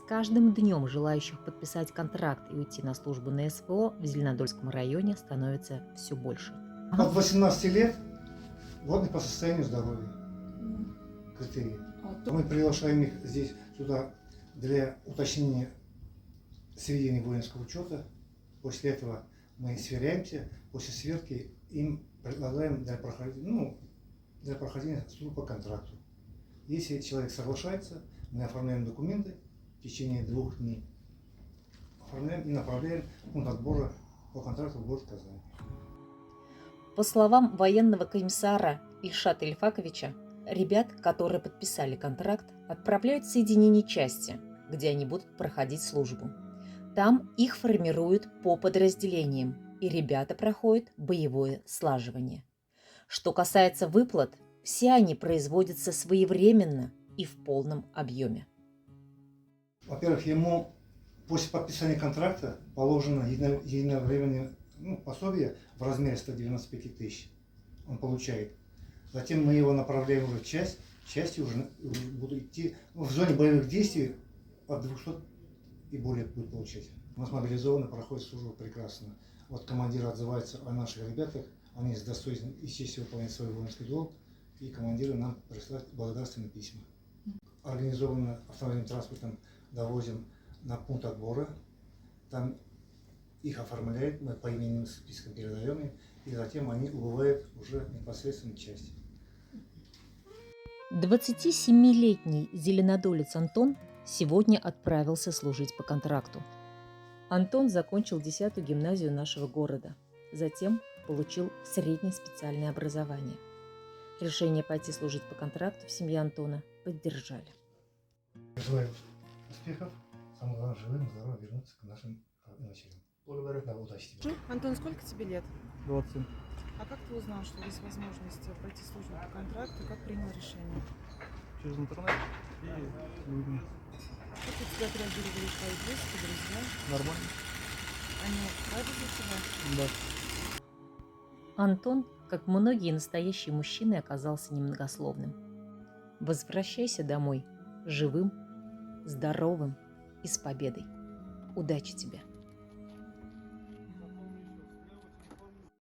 каждым днем желающих подписать контракт и уйти на службу на СВО в Зеленодольском районе становится все больше. От 18 лет годны по состоянию здоровья. Критерии. Мы приглашаем их здесь сюда для уточнения сведений воинского учета. После этого мы сверяемся, после сверки им предлагаем для прохождения службы по контракту. Если человек соглашается, мы оформляем документы в течение 2 дней. Оформляем и направляем в пункт отбора по контракту в город Казань. По словам военного комиссара Ильшата Ильфаковича, ребят, которые подписали контракт, отправляют в соединение части, где они будут проходить службу. Там их формируют по подразделениям, и ребята проходят боевое слаживание. Что касается выплат, все они производятся своевременно и в полном объеме. Во-первых, ему после подписания контракта положено единовременное пособие в размере 195 тысяч. Он получает. Затем мы его направляем уже в часть. Части уже будут идти в зоне боевых действий от 200 и более будет получать. У нас мобилизованно проходит службу прекрасно. Вот командир отзывается о наших ребятах, они с достоинством и честью выполняют свой воинский долг, и командиры нам присылают благодарственные письма. Организованно автомобильным транспортом довозим на пункт отбора, там их оформляют, мы по именным спискам передаем им, и затем они убывают уже непосредственно в части. 27-летний зеленодолец Антон сегодня отправился служить по контракту. Антон закончил 10-ю гимназию нашего города, затем получил среднее специальное образование. Решение пойти служить по контракту в семье Антона поддержали. Желаю успехов, самое главное, живым и здоровым вернуться к нашим началям. Благодарю. Да, удачи тебе. Антон, сколько тебе лет? 20. А как ты узнал, что есть возможность пройти службу по контракту? Как принял решение? Через интернет и людьми. Как у тебя отреагировали твои близкие, друзья? Нормально. Они рады за тебя? Да. Антон, как многие настоящие мужчины, оказался немногословным. Возвращайся домой живым, здоровым и с победой. Удачи тебе!